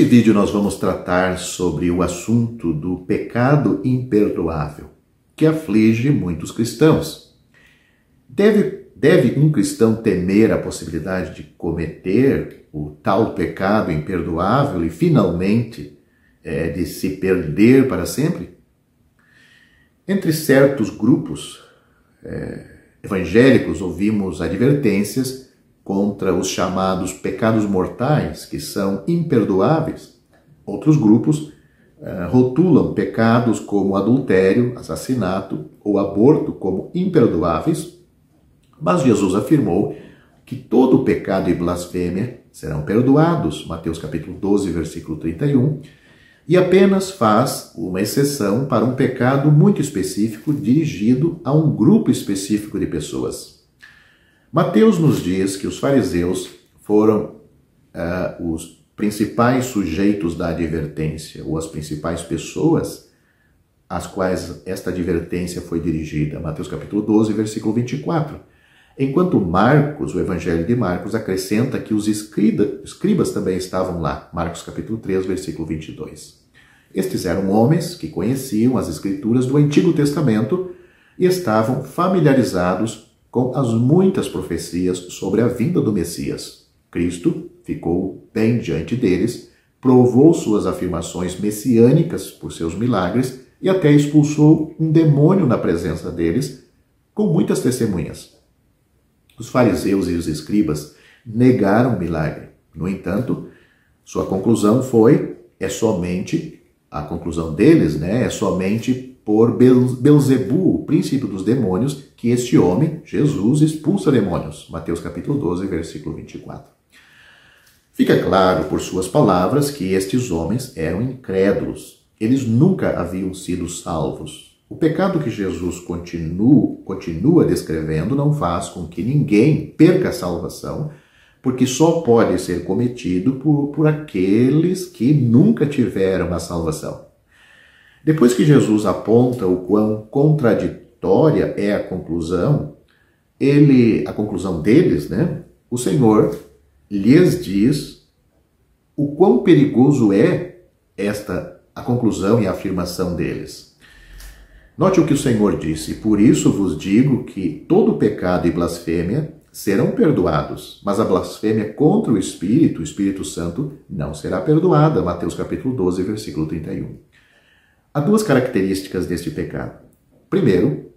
vídeo nós vamos tratar sobre o assunto do pecado imperdoável, que aflige muitos cristãos. Deve um cristão temer a possibilidade de cometer o tal pecado imperdoável e finalmente de se perder para sempre? Entre certos grupos evangélicos ouvimos advertências contra os chamados pecados mortais, que são imperdoáveis. Outros grupos rotulam pecados como adultério, assassinato ou aborto como imperdoáveis, mas Jesus afirmou que todo pecado e blasfêmia serão perdoados, Mateus capítulo 12, versículo 31, e apenas faz uma exceção para um pecado muito específico dirigido a um grupo específico de pessoas. Mateus nos diz que os fariseus foram os principais sujeitos da advertência, ou as principais pessoas às quais esta advertência foi dirigida. Mateus capítulo 12, versículo 24. Enquanto Marcos, o Evangelho de Marcos, acrescenta que os escribas também estavam lá. Marcos capítulo 3, versículo 22. Estes eram homens que conheciam as Escrituras do Antigo Testamento e estavam familiarizados com as muitas profecias sobre a vinda do Messias. Cristo ficou bem diante deles, provou suas afirmações messiânicas por seus milagres e até expulsou um demônio na presença deles, com muitas testemunhas. Os fariseus e os escribas negaram o milagre. No entanto, sua conclusão a conclusão deles é somente por Belzebu, o príncipe dos demônios, que este homem, Jesus, expulsa demônios. Mateus capítulo 12, versículo 24. Fica claro por suas palavras que estes homens eram incrédulos. Eles nunca haviam sido salvos. O pecado que Jesus continua descrevendo não faz com que ninguém perca a salvação, porque só pode ser cometido por aqueles que nunca tiveram a salvação. Depois que Jesus aponta o quão contraditória é a conclusão deles, o Senhor lhes diz o quão perigoso é a conclusão e a afirmação deles. Note o que o Senhor disse: por isso vos digo que todo pecado e blasfêmia serão perdoados, mas a blasfêmia contra o Espírito Santo, não será perdoada. Mateus capítulo 12, versículo 31. Há duas características deste pecado. Primeiro,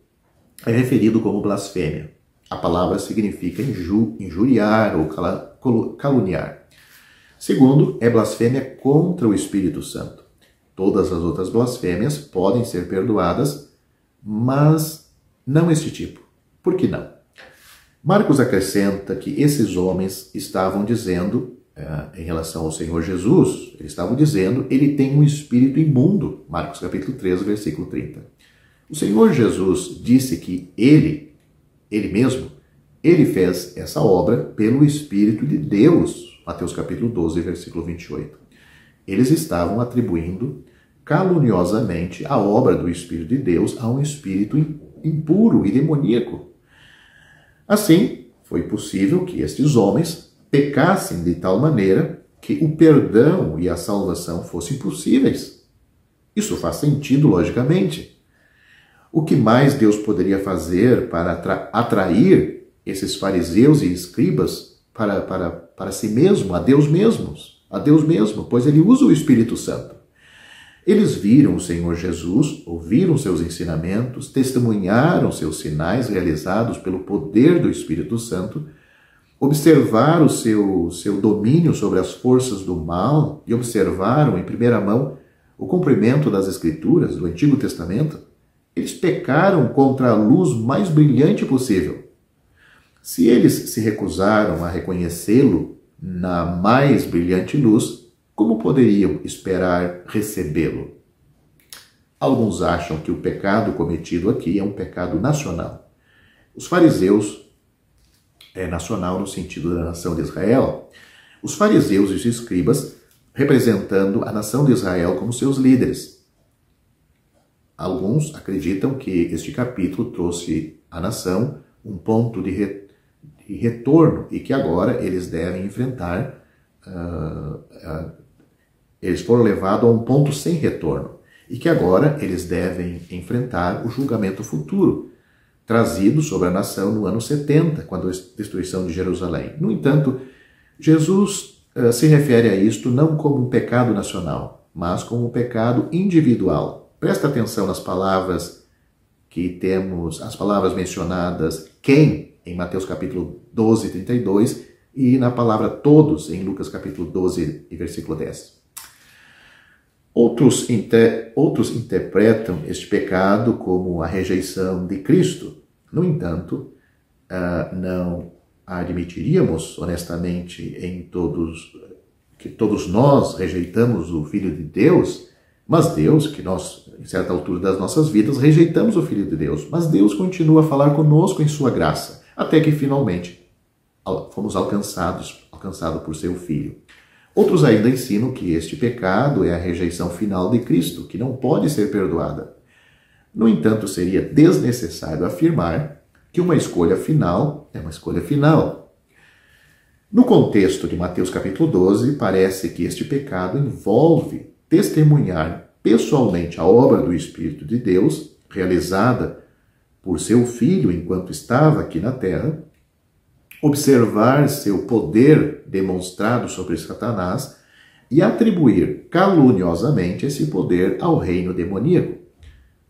é referido como blasfêmia. A palavra significa injuriar ou caluniar. Segundo, é blasfêmia contra o Espírito Santo. Todas as outras blasfêmias podem ser perdoadas, mas não este tipo. Por que não? Marcos acrescenta que esses homens estavam dizendo, em relação ao Senhor Jesus, eles estavam dizendo, ele tem um espírito imundo. Marcos capítulo 13, versículo 30. O Senhor Jesus disse que ele mesmo fez essa obra pelo Espírito de Deus. Mateus capítulo 12, versículo 28. Eles estavam atribuindo caluniosamente a obra do Espírito de Deus a um espírito impuro e demoníaco. Assim, foi possível que estes homens pecassem de tal maneira que o perdão e a salvação fossem possíveis. Isso faz sentido, logicamente. O que mais Deus poderia fazer para atrair esses fariseus e escribas para si mesmo, a Deus mesmo, pois ele usa o Espírito Santo. Eles viram o Senhor Jesus, ouviram seus ensinamentos, testemunharam seus sinais realizados pelo poder do Espírito Santo, observaram o seu domínio sobre as forças do mal e observaram em primeira mão o cumprimento das Escrituras do Antigo Testamento. Eles pecaram contra a luz mais brilhante possível. Se eles se recusaram a reconhecê-lo na mais brilhante luz, como poderiam esperar recebê-lo? Alguns acham que o pecado cometido aqui é um pecado nacional. Os fariseus é nacional no sentido da nação de Israel. Os fariseus e os escribas representando a nação de Israel como seus líderes. Alguns acreditam que este capítulo trouxe à nação um ponto de retorno e que agora eles devem enfrentar Eles foram levados a um ponto sem retorno e que agora eles devem enfrentar o julgamento futuro, trazido sobre a nação no ano 70, com a destruição de Jerusalém. No entanto, Jesus se refere a isto não como um pecado nacional, mas como um pecado individual. Presta atenção nas palavras que temos, as palavras mencionadas quem em Mateus capítulo 12, 32 e na palavra todos em Lucas capítulo 12 e versículo 10. Outros interpretam este pecado como a rejeição de Cristo. No entanto, não admitiríamos honestamente que todos nós rejeitamos o Filho de Deus, mas Deus, que nós, em certa altura das nossas vidas, rejeitamos o Filho de Deus, mas Deus continua a falar conosco em sua graça, até que finalmente fomos alcançados por seu Filho. Outros ainda ensinam que este pecado é a rejeição final de Cristo, que não pode ser perdoada. No entanto, seria desnecessário afirmar que uma escolha final é uma escolha final. No contexto de Mateus capítulo 12, parece que este pecado envolve testemunhar pessoalmente a obra do Espírito de Deus, realizada por seu Filho enquanto estava aqui na terra, observar seu poder demonstrado sobre Satanás e atribuir caluniosamente esse poder ao reino demoníaco.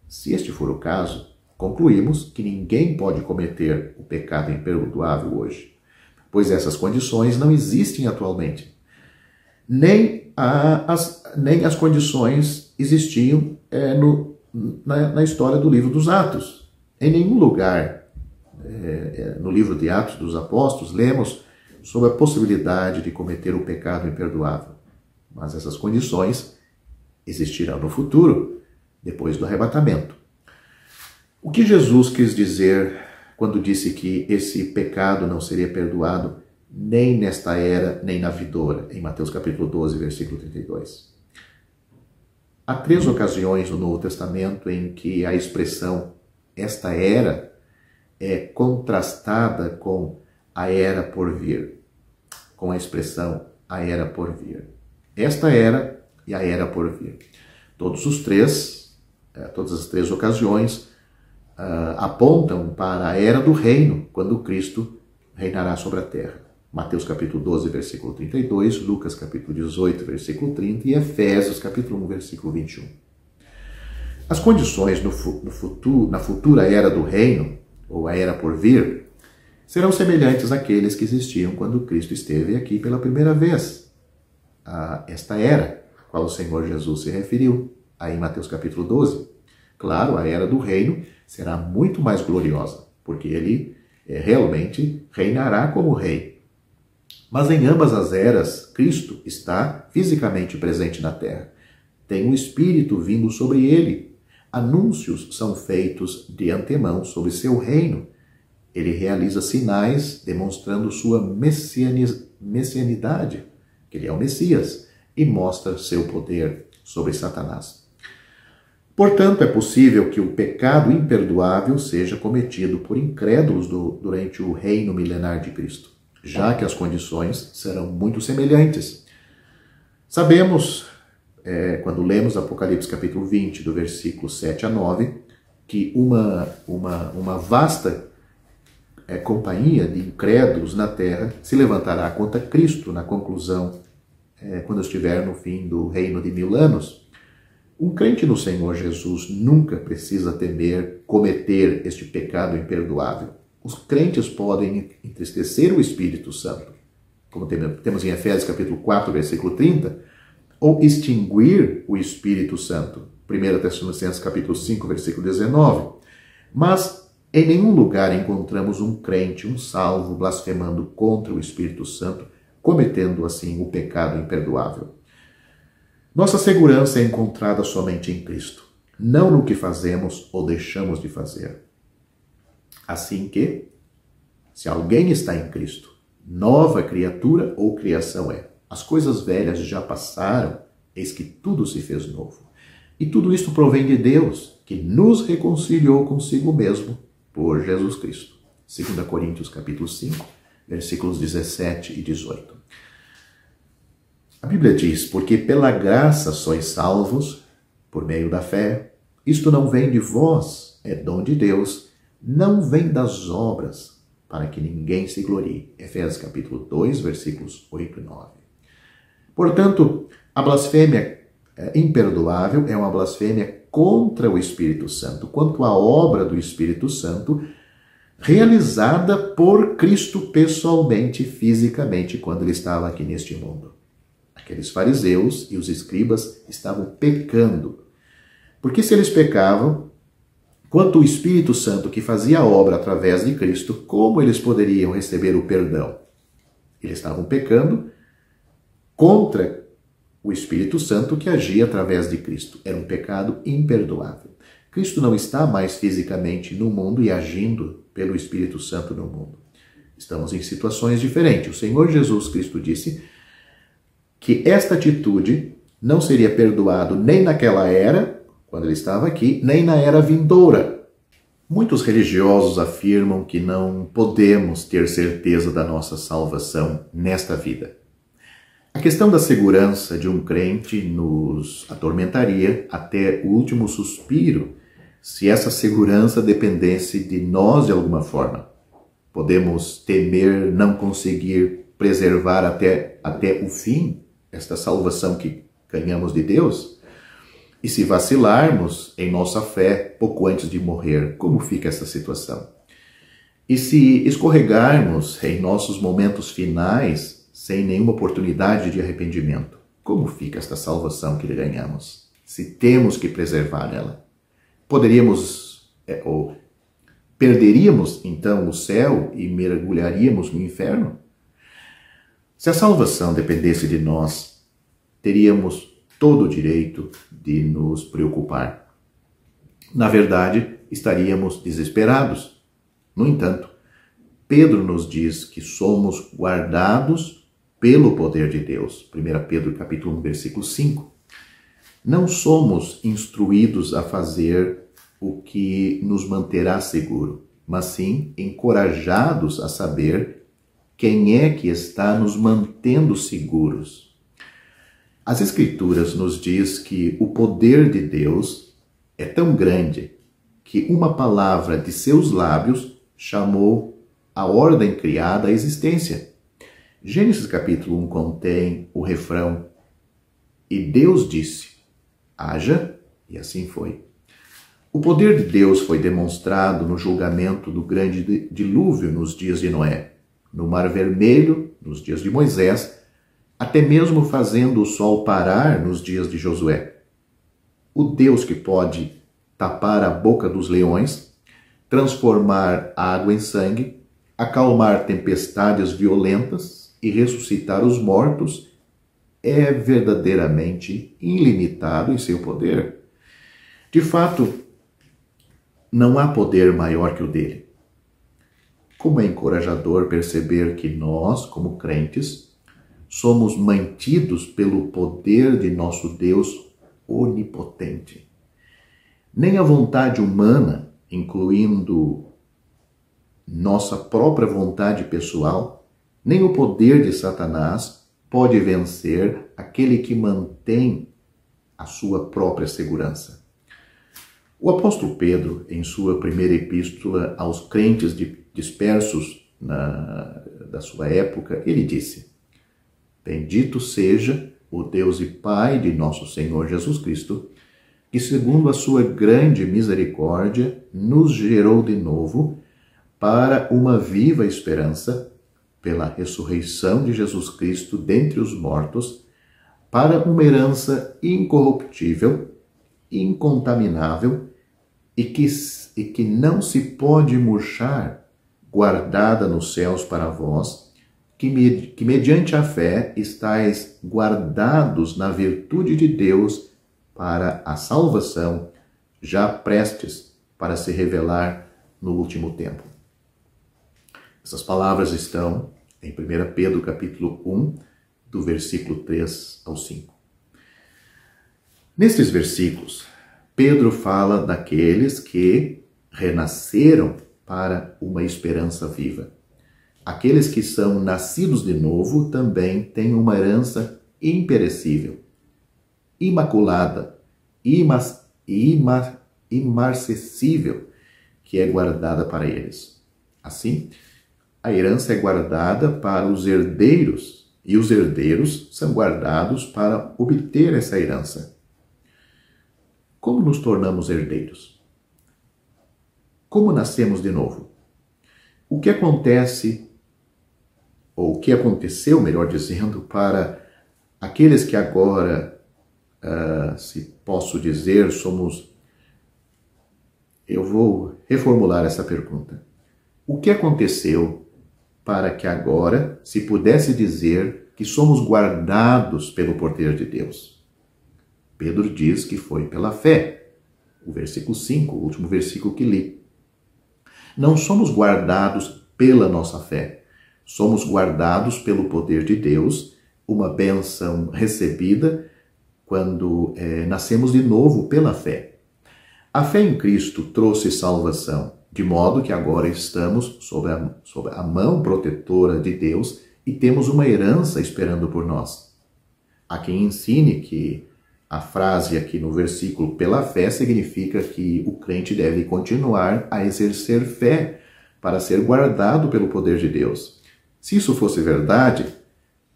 Se este for o caso, concluímos que ninguém pode cometer o pecado imperdoável hoje, pois essas condições não existem atualmente. Nem as condições existiam na história do livro dos Atos. Em nenhum lugar no livro de Atos dos Apóstolos, lemos sobre a possibilidade de cometer o pecado imperdoável. Mas essas condições existirão no futuro, depois do arrebatamento. O que Jesus quis dizer quando disse que esse pecado não seria perdoado nem nesta era, nem na vindoura, em Mateus capítulo 12, versículo 32? Há 3 ocasiões no Novo Testamento em que a expressão esta era é contrastada com a era por vir, com a expressão a era por vir. Esta era e a era por vir. Todas as três ocasiões apontam para a era do reino, quando Cristo reinará sobre a terra. Mateus capítulo 12, versículo 32, Lucas capítulo 18, versículo 30 e Efésios capítulo 1, versículo 21. As condições na futura era do reino, ou a era por vir, serão semelhantes àqueles que existiam quando Cristo esteve aqui pela primeira vez. Esta era, a qual o Senhor Jesus se referiu, aí em Mateus capítulo 12. Claro, a era do reino será muito mais gloriosa, porque ele realmente reinará como rei. Mas em ambas as eras, Cristo está fisicamente presente na terra. Tem um Espírito vindo sobre ele. Anúncios são feitos de antemão sobre seu reino. Ele realiza sinais demonstrando sua messianidade, que ele é o Messias, e mostra seu poder sobre Satanás. Portanto, é possível que o pecado imperdoável seja cometido por incrédulos durante o reino milenar de Cristo, já que as condições serão muito semelhantes. Sabemos, quando lemos Apocalipse capítulo 20, do versículo 7 a 9, que uma vasta companhia de incrédulos na terra se levantará contra Cristo na conclusão, quando estiver no fim do reino de 1000 anos. Um crente no Senhor Jesus nunca precisa temer cometer este pecado imperdoável. Os crentes podem entristecer o Espírito Santo, como temos em Efésios capítulo 4, versículo 30, ou extinguir o Espírito Santo, 1 Tessalonicenses capítulo 5, versículo 19. Mas em nenhum lugar encontramos um crente, um salvo, blasfemando contra o Espírito Santo, cometendo assim o pecado imperdoável. Nossa segurança é encontrada somente em Cristo, não no que fazemos ou deixamos de fazer. Assim que, se alguém está em Cristo, nova criatura ou criação é. As coisas velhas já passaram, eis que tudo se fez novo. E tudo isto provém de Deus, que nos reconciliou consigo mesmo por Jesus Cristo. 2 Coríntios capítulo 5, versículos 17 e 18. A Bíblia diz, porque pela graça sois salvos, por meio da fé. Isto não vem de vós, é dom de Deus, não vem das obras, para que ninguém se glorie. Efésios capítulo 2, versículos 8 e 9. Portanto, a blasfêmia imperdoável é uma blasfêmia contra o Espírito Santo, quanto à obra do Espírito Santo, realizada por Cristo pessoalmente, fisicamente, quando ele estava aqui neste mundo. Aqueles fariseus e os escribas estavam pecando. Porque se eles pecavam, quanto o Espírito Santo que fazia a obra através de Cristo, como eles poderiam receber o perdão? Eles estavam pecando contra o Espírito Santo que agia através de Cristo. Era um pecado imperdoável. Cristo não está mais fisicamente no mundo e agindo pelo Espírito Santo no mundo. Estamos em situações diferentes. O Senhor Jesus Cristo disse que esta atitude não seria perdoado nem naquela era, quando ele estava aqui, nem na era vindoura. Muitos religiosos afirmam que não podemos ter certeza da nossa salvação nesta vida. A questão da segurança de um crente nos atormentaria até o último suspiro, se essa segurança dependesse de nós de alguma forma. Podemos temer não conseguir preservar até o fim esta salvação que ganhamos de Deus? E se vacilarmos em nossa fé pouco antes de morrer, como fica essa situação? E se escorregarmos em nossos momentos finais, sem nenhuma oportunidade de arrependimento, como fica esta salvação que ganhamos? Se temos que preservar ela, poderíamos ou perderíamos então o céu e mergulharíamos no inferno? Se a salvação dependesse de nós, teríamos todo o direito de nos preocupar. Na verdade, estaríamos desesperados. No entanto, Pedro nos diz que somos guardados pelo poder de Deus. 1 Pedro capítulo 1, versículo 5. Não somos instruídos a fazer o que nos manterá seguro, mas sim encorajados a saber quem é que está nos mantendo seguros. As Escrituras nos diz que o poder de Deus é tão grande que uma palavra de seus lábios chamou a ordem criada à existência. Gênesis capítulo 1 contém o refrão: e Deus disse, haja, e assim foi. O poder de Deus foi demonstrado no julgamento do grande dilúvio nos dias de Noé, no Mar Vermelho, nos dias de Moisés, até mesmo fazendo o sol parar nos dias de Josué. O Deus que pode tapar a boca dos leões, transformar água em sangue, acalmar tempestades violentas e ressuscitar os mortos, é verdadeiramente ilimitado em seu poder. De fato, não há poder maior que o dele. Como é encorajador perceber que nós, como crentes, somos mantidos pelo poder de nosso Deus onipotente. Nem a vontade humana, incluindo nossa própria vontade pessoal, nem o poder de Satanás pode vencer aquele que mantém a sua própria segurança. O apóstolo Pedro, em sua primeira epístola aos crentes dispersos da sua época, ele disse: bendito seja o Deus e Pai de nosso Senhor Jesus Cristo, que segundo a sua grande misericórdia nos gerou de novo para uma viva esperança pela ressurreição de Jesus Cristo dentre os mortos, para uma herança incorruptível, incontaminável e que não se pode murchar, guardada nos céus para vós, que mediante a fé estáis guardados na virtude de Deus para a salvação, já prestes para se revelar no último tempo. Essas palavras estão em 1 Pedro capítulo 1, do versículo 3 ao 5. Nestes versículos, Pedro fala daqueles que renasceram para uma esperança viva. Aqueles que são nascidos de novo também têm uma herança imperecível, imaculada, imarcessível, que é guardada para eles. Assim, a herança é guardada para os herdeiros, e os herdeiros são guardados para obter essa herança. Como nos tornamos herdeiros? Como nascemos de novo? O que acontece, ou o que aconteceu, melhor dizendo, para aqueles que agora, se posso dizer, somos... Eu vou reformular essa pergunta. O que aconteceu para que agora se pudesse dizer que somos guardados pelo poder de Deus? Pedro diz que foi pela fé. O versículo 5, o último versículo que li. Não somos guardados pela nossa fé. Somos guardados pelo poder de Deus, uma bênção recebida quando nascemos de novo pela fé. A fé em Cristo trouxe salvação, de modo que agora estamos sob a mão protetora de Deus e temos uma herança esperando por nós. Há quem ensine que a frase aqui no versículo pela fé significa que o crente deve continuar a exercer fé para ser guardado pelo poder de Deus. Se isso fosse verdade,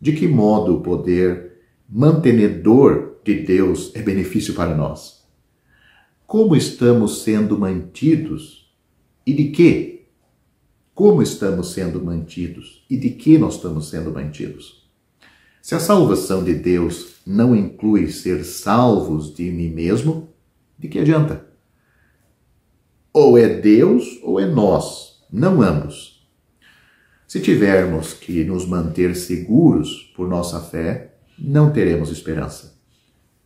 de que modo o poder mantenedor de Deus é benefício para nós? Como estamos sendo mantidos e de quê? Como estamos sendo mantidos e de que nós estamos sendo mantidos? Se a salvação de Deus não inclui ser salvos de mim mesmo, de que adianta? Ou é Deus ou é nós, não ambos. Se tivermos que nos manter seguros por nossa fé, não teremos esperança,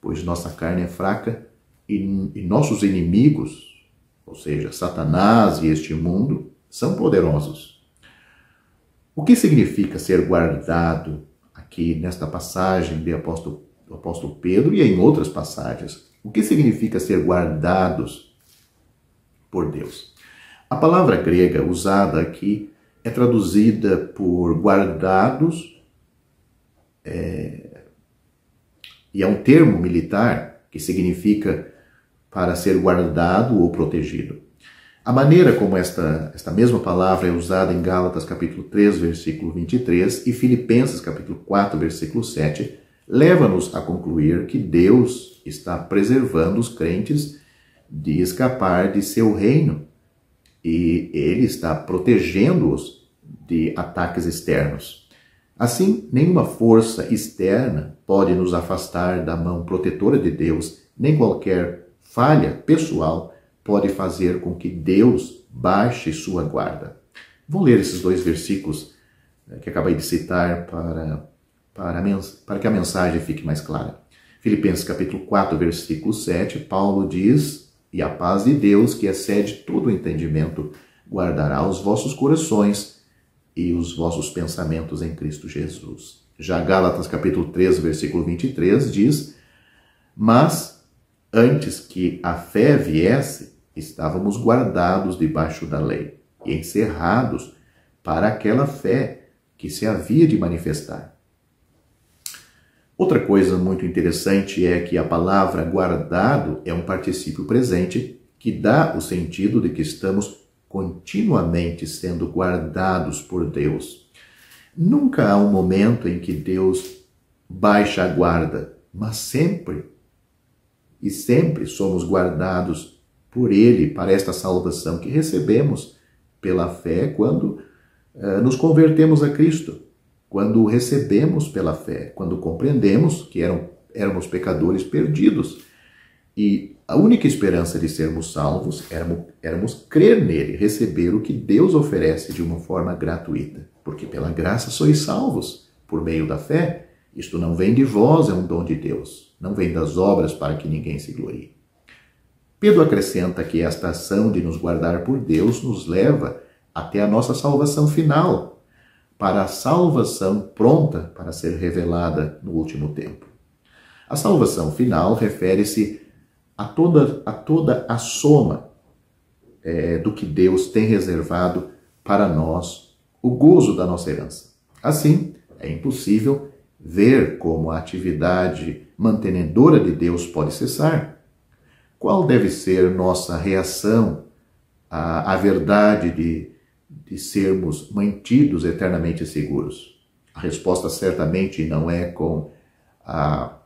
pois nossa carne é fraca e nossos inimigos, ou seja, Satanás e este mundo, são poderosos. O que significa ser guardado aqui nesta passagem do apóstolo Pedro e em outras passagens? O que significa ser guardados por Deus? A palavra grega usada aqui é traduzida por guardados, e é um termo militar que significa para ser guardado ou protegido. A maneira como esta mesma palavra é usada em Gálatas capítulo 3, versículo 23 e Filipenses capítulo 4, versículo 7, leva-nos a concluir que Deus está preservando os crentes de escapar de seu reino e Ele está protegendo-os de ataques externos. Assim, nenhuma força externa pode nos afastar da mão protetora de Deus, nem qualquer falha pessoal pode fazer com que Deus baixe sua guarda. Vou ler esses dois versículos que acabei de citar para que a mensagem fique mais clara. Filipenses capítulo 4, versículo 7, Paulo diz: "E a paz de Deus, que excede todo o entendimento, guardará os vossos corações e os vossos pensamentos em Cristo Jesus." Já Gálatas capítulo 3, versículo 23 diz: "Mas antes que a fé viesse, estávamos guardados debaixo da lei e encerrados para aquela fé que se havia de manifestar." Outra coisa muito interessante é que a palavra guardado é um particípio presente que dá o sentido de que estamos continuamente sendo guardados por Deus. Nunca há um momento em que Deus baixa a guarda, mas sempre somos guardados por Ele para esta salvação que recebemos pela fé quando nos convertemos a Cristo, quando o recebemos pela fé, quando compreendemos que éramos pecadores perdidos. E a única esperança de sermos salvos éramos crer nele, receber o que Deus oferece de uma forma gratuita. Porque pela graça sois salvos, por meio da fé. Isto não vem de vós, é um dom de Deus. Não vem das obras para que ninguém se glorie. Pedro acrescenta que esta ação de nos guardar por Deus nos leva até a nossa salvação final, para a salvação pronta para ser revelada no último tempo. A salvação final refere-se a toda a soma do que Deus tem reservado para nós, o gozo da nossa herança. Assim, é impossível ver como a atividade mantenedora de Deus pode cessar? Qual deve ser nossa reação à verdade de sermos mantidos eternamente seguros? A resposta certamente não é com a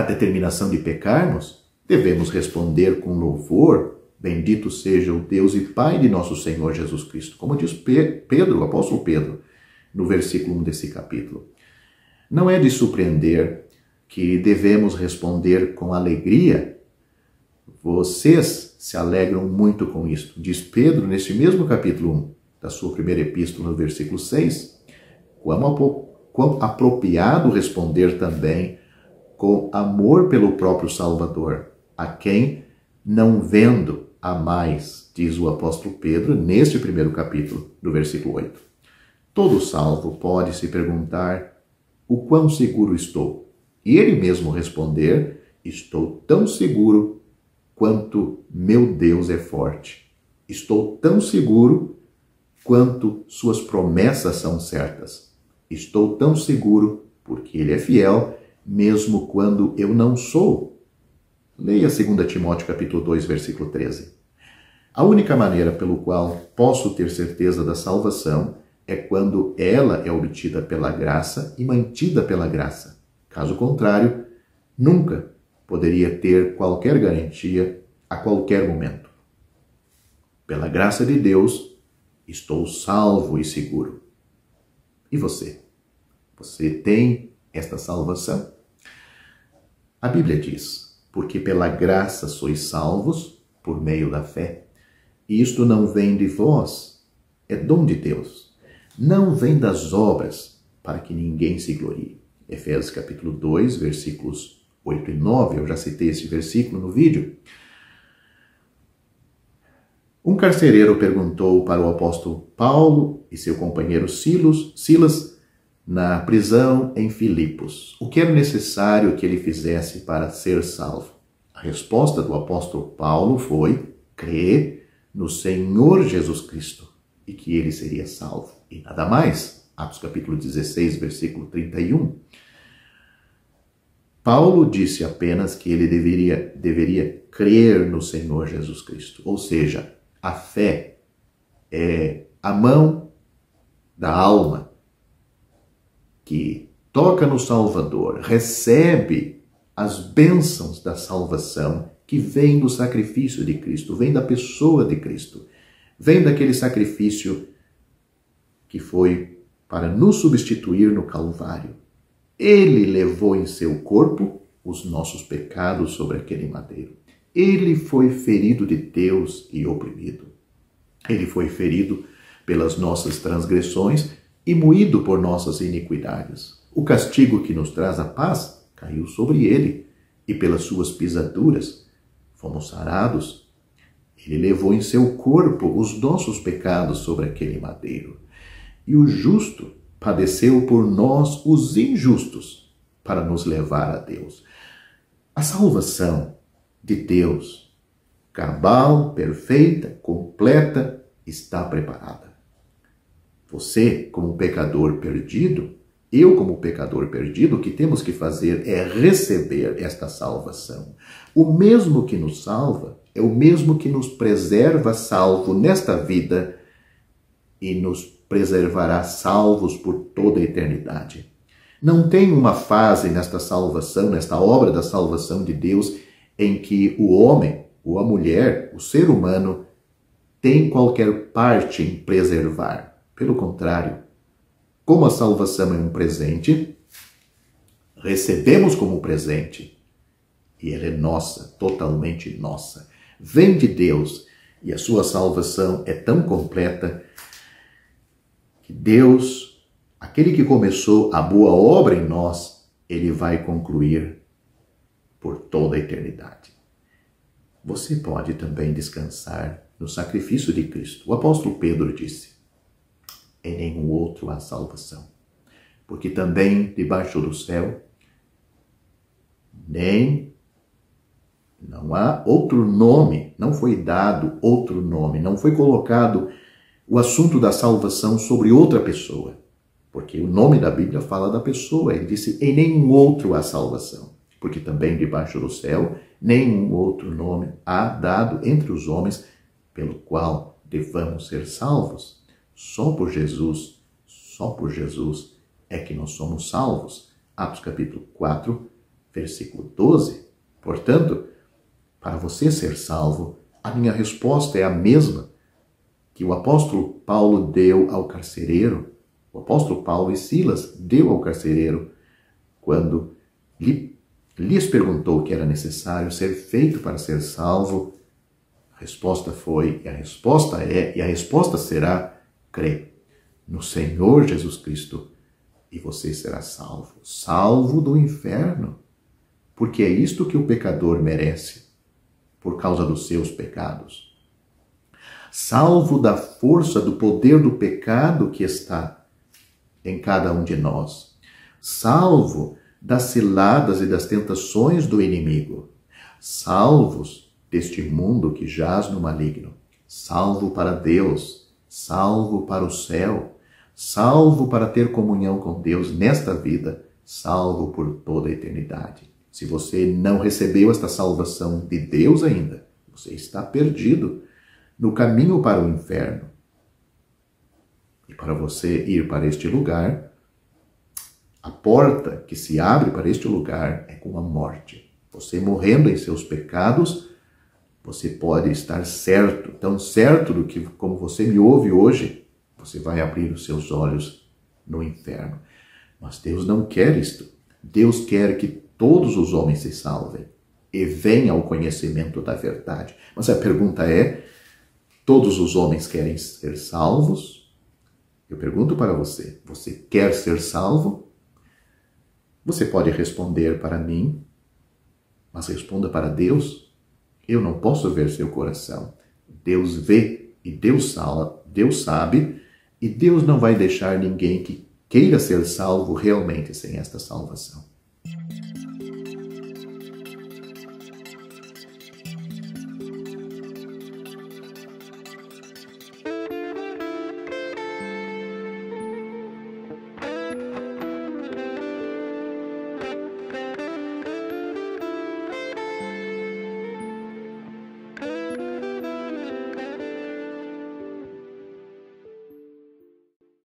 determinação de pecarmos. Devemos responder com louvor: bendito seja o Deus e Pai de nosso Senhor Jesus Cristo. Como diz Pedro, o apóstolo Pedro, no versículo 1 desse capítulo. Não é de surpreender que devemos responder com alegria. Vocês se alegram muito com isto, diz Pedro neste mesmo capítulo 1 da sua primeira epístola, no versículo 6. Quão apropriado responder também com amor pelo próprio Salvador, a quem, não vendo, amais, diz o apóstolo Pedro neste primeiro capítulo, do versículo 8. Todo salvo pode se perguntar: o quão seguro estou? E ele mesmo responder: estou tão seguro quanto meu Deus é forte. Estou tão seguro quanto suas promessas são certas. Estou tão seguro porque ele é fiel, mesmo quando eu não sou. Leia 2 Timóteo capítulo 2, versículo 13. A única maneira pelo qual posso ter certeza da salvação é quando ela é obtida pela graça e mantida pela graça. Caso contrário, nunca poderia ter qualquer garantia a qualquer momento. Pela graça de Deus, estou salvo e seguro. E você? Você tem esta salvação? A Bíblia diz: porque pela graça sois salvos por meio da fé. E isto não vem de vós, é dom de Deus. Não vem das obras, para que ninguém se glorie. Efésios capítulo 2, versículos 8 e 9. Eu já citei esse versículo no vídeo. Um carcereiro perguntou para o apóstolo Paulo e seu companheiro Silas, na prisão em Filipos, o que era necessário que ele fizesse para ser salvo. A resposta do apóstolo Paulo foi: crer no Senhor Jesus Cristo e que ele seria salvo. E nada mais. Atos capítulo 16, versículo 31. Paulo disse apenas que ele deveria crer no Senhor Jesus Cristo. Ou seja, a fé é a mão da alma que toca no Salvador, recebe as bênçãos da salvação que vem do sacrifício de Cristo, vem da pessoa de Cristo, vem daquele sacrifício que foi para nos substituir no Calvário. Ele levou em seu corpo os nossos pecados sobre aquele madeiro. Ele foi ferido de Deus e oprimido. Ele foi ferido pelas nossas transgressões e moído por nossas iniquidades. O castigo que nos traz a paz caiu sobre ele, e pelas suas pisaduras fomos sarados. Ele levou em seu corpo os nossos pecados sobre aquele madeiro. E o justo padeceu por nós, os injustos, para nos levar a Deus. A salvação de Deus, cabal, perfeita, completa, está preparada. Você, como pecador perdido, eu, como pecador perdido, o que temos que fazer é receber esta salvação. O mesmo que nos salva é o mesmo que nos preserva salvo nesta vida e nos preservará salvos por toda a eternidade. Não tem uma fase nesta salvação, nesta obra da salvação de Deus, em que o homem, ou a mulher, o ser humano, tem qualquer parte em preservar. Pelo contrário, como a salvação é um presente, recebemos como presente e ela é nossa, totalmente nossa. Vem de Deus e a sua salvação é tão completa que Deus, aquele que começou a boa obra em nós, ele vai concluir por toda a eternidade. Você pode também descansar no sacrifício de Cristo. O apóstolo Pedro disse: em nenhum outro há salvação, porque também debaixo do céu não há outro nome, não foi dado outro nome, não foi colocado o assunto da salvação sobre outra pessoa, Porque o nome da Bíblia fala da pessoa. Ele disse, em nenhum outro há salvação. Porque também debaixo do céu, nenhum outro nome há dado entre os homens pelo qual devamos ser salvos. Só por Jesus é que nós somos salvos. Atos capítulo 4, versículo 12. Portanto, para você ser salvo, a minha resposta é a mesma que o apóstolo Paulo deu ao carcereiro. O apóstolo Paulo e Silas deu ao carcereiro quando lhes perguntou o que era necessário ser feito para ser salvo. A resposta foi, e a resposta é, e a resposta será: crê no Senhor Jesus Cristo e você será salvo. Salvo do inferno. Porque é isto que o pecador merece, por causa dos seus pecados. Salvo da força, do poder do pecado que está em cada um de nós. Salvo das ciladas e das tentações do inimigo. Salvos deste mundo que jaz no maligno. Salvo para Deus. Salvo para o céu. Salvo para ter comunhão com Deus nesta vida. Salvo por toda a eternidade. Se você não recebeu esta salvação de Deus ainda, você está perdido no caminho para o inferno. E para você ir para este lugar, a porta que se abre para este lugar é com a morte. Você morrendo em seus pecados, você pode estar certo, tão certo do que como você me ouve hoje, você vai abrir os seus olhos no inferno. Mas Deus não quer isto. Deus quer que todos os homens se salvem e venham ao conhecimento da verdade. Mas a pergunta é, todos os homens querem ser salvos? Eu pergunto para você, você quer ser salvo? Você pode responder para mim, mas responda para Deus. Eu não posso ver seu coração. Deus vê e Deus sabe, e Deus não vai deixar ninguém que queira ser salvo realmente sem esta salvação.